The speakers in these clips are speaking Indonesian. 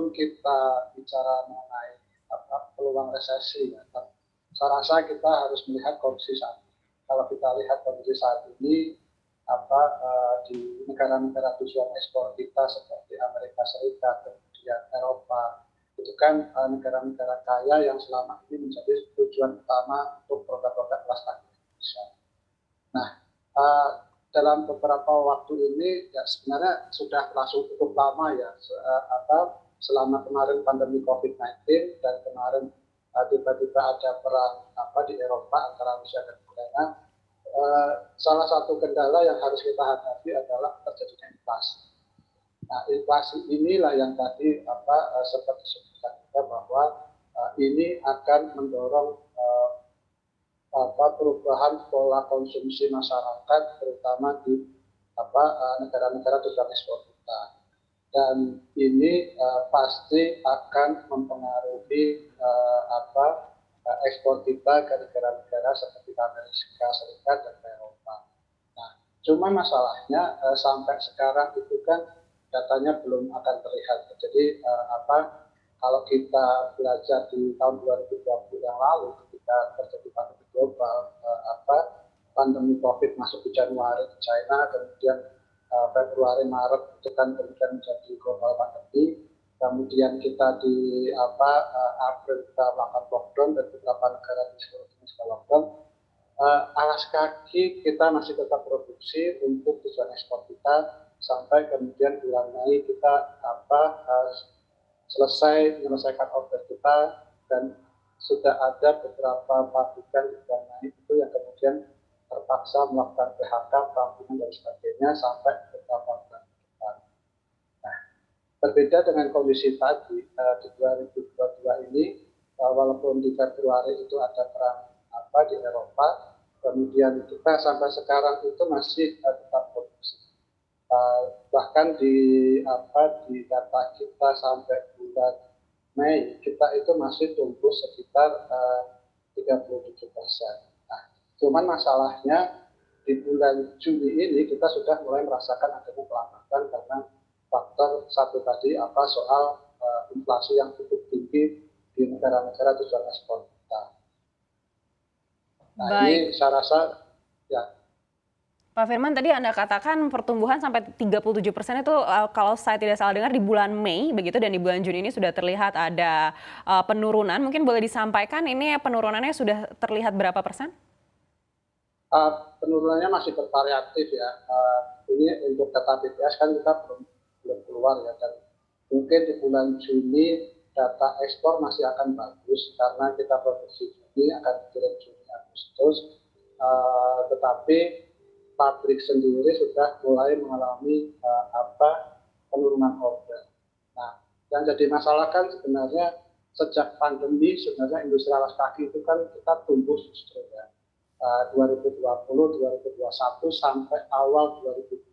sebelum kita bicara mengenai peluang resesi, ya, saya rasa kita harus melihat kondisi saat ini. Kalau kita lihat kondisi saat ini, di negara-negara tujuan ekspor kita seperti Amerika Serikat, kemudian Eropa, itu kan negara-negara kaya yang selama ini menjadi tujuan utama untuk produk-produk plastik Indonesia. Nah, dalam beberapa waktu ini ya sebenarnya sudah berlangsung cukup lama ya, selama kemarin pandemi COVID-19 dan kemarin tiba-tiba ada perang di Eropa antara Rusia dan Ukraina. Salah satu kendala yang harus kita hadapi adalah terjadinya inflasi. Nah, inflasi inilah yang tadi seperti disebutkan kita bahwa ini akan mendorong perubahan pola konsumsi masyarakat, terutama di negara-negara tujuan ekspor kita. Dan ini pasti akan mempengaruhi ekspor kita ke negara-negara seperti Amerika Serikat dan Eropa. Nah, cuma masalahnya sampai sekarang itu kan datanya belum akan terlihat. Jadi kalau kita belajar di tahun 2020 yang lalu ketika terjadi pandemi global, pandemi COVID masuk di Januari di China, kemudian Februari Maret itu kan kemudian menjadi global pandemi. Kemudian kita di April kita melakukan lockdown dan beberapa negara di seluruh dunia juga lockdown. Alas kaki kita masih tetap produksi untuk tujuan ekspor kita sampai kemudian bulan Mei kita menyelesaikan order kita, dan sudah ada beberapa pabrikan di bulan Mei itu yang kemudian terpaksa melakukan PHK, perampungan dan sebagainya sampai beberapa bulan ke depan. Nah, berbeda dengan kondisi tadi di 2022 ini, walaupun di Februari itu ada perang di Eropa, kemudian kita sampai sekarang itu masih tetap produksi. Bahkan di data kita sampai bulan Mei kita itu masih tumbuh sekitar 37%. Nah, cuman masalahnya di bulan Juli ini kita sudah mulai merasakan adanya pelambatan karena faktor satu tadi soal inflasi yang cukup tinggi di negara-negara tujuan ekspor kita. Nah, baik. Ini saya rasa ya. Pak Firman, tadi Anda katakan pertumbuhan sampai 37% itu kalau saya tidak salah dengar di bulan Mei begitu, dan di bulan Juni ini sudah terlihat ada penurunan. Mungkin boleh disampaikan ini penurunannya sudah terlihat berapa persen? Penurunannya masih bervariatif ya. Ini untuk data BPS kan kita belum keluar ya, dan mungkin di bulan Juni data ekspor masih akan bagus karena kita produksi Juni akan dikirim Juni Agustus, tetapi pabrik sendiri sudah mulai mengalami penurunan order. Nah, yang jadi masalah kan sebenarnya sejak pandemi sebenarnya industri alas kaki itu kan kita tumbuh justru ya. 2020, 2021 sampai awal 2022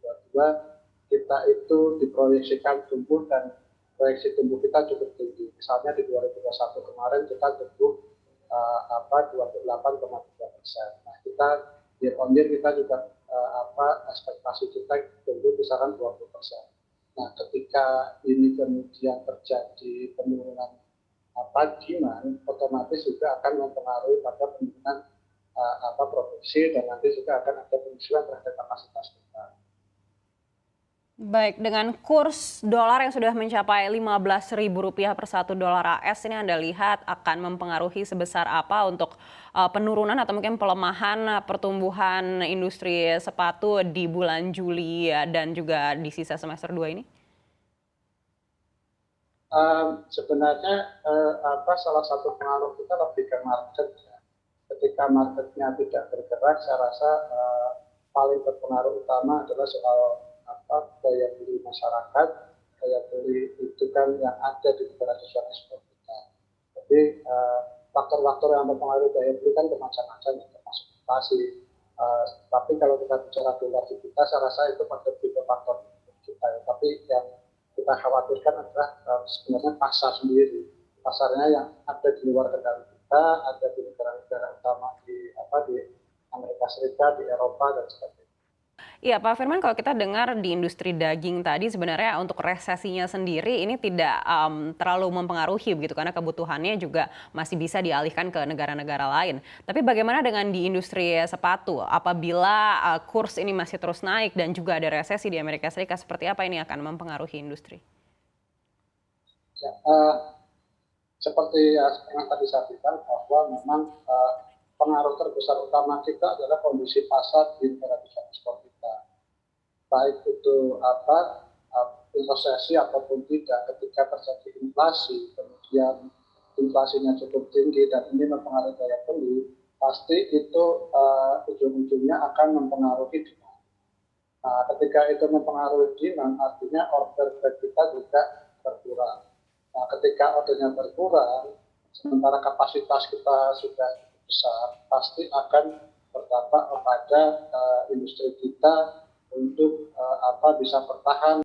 kita itu diproyeksikan tumbuh, dan proyeksi tumbuh kita cukup tinggi. Misalnya di 2021 kemarin kita tumbuh 28,3%. Nah, kita year on year kita juga ekspektasi kita tumbuh kisaran 20%. Nah, ketika ini kemudian terjadi penurunan demand, otomatis juga akan mempengaruhi pada penurunan produksi, dan nanti juga akan ada penyesuaian terhadap kapasitas kita. Baik, dengan kurs dolar yang sudah mencapai Rp15.000 per $1 AS, ini Anda lihat akan mempengaruhi sebesar apa untuk penurunan atau mungkin pelemahan pertumbuhan industri sepatu di bulan Juli dan juga di sisa semester 2 ini? Sebenarnya salah satu pengaruh kita lebih ke market ya. Ketika marketnya tidak bergerak, saya rasa paling berpengaruh utama adalah soal daya beli masyarakat. Daya beli itu kan yang ada di negara tujuan ekspor kita. Jadi faktor-faktor yang mempengaruhi daya beli kan bermacam-macam, termasuk inflasi. Tapi kalau kita bicara dolar kita, saya rasa itu pada tiga faktor kita ya. Tapi yang kita khawatirkan adalah sebenarnya pasar sendiri. Pasarnya yang ada di luar kendali kita, ada di negara-negara utama di Amerika Serikat, di Eropa dan sebagainya. Iya, Pak Firman, kalau kita dengar di industri daging tadi sebenarnya untuk resesinya sendiri ini tidak terlalu mempengaruhi begitu karena kebutuhannya juga masih bisa dialihkan ke negara-negara lain. Tapi bagaimana dengan di industri sepatu? Apabila kurs ini masih terus naik dan juga ada resesi di Amerika Serikat, seperti apa ini akan mempengaruhi industri? Ya, seperti yang tadi saya bilang bahwa memang pengaruh terbesar utama kita adalah kondisi pasar di negara tujuan ekspor kita. Baik itu investasi ataupun tidak, ketika terjadi inflasi, kemudian inflasinya cukup tinggi dan ini mempengaruhi daya beli, pasti itu ujung-ujungnya akan mempengaruhi demand. Nah, ketika itu mempengaruhi demand, artinya order kita juga berkurang. Nah, ketika ordernya berkurang, sementara kapasitas kita sudah besar, pasti akan berdampak kepada industri kita untuk bisa bertahan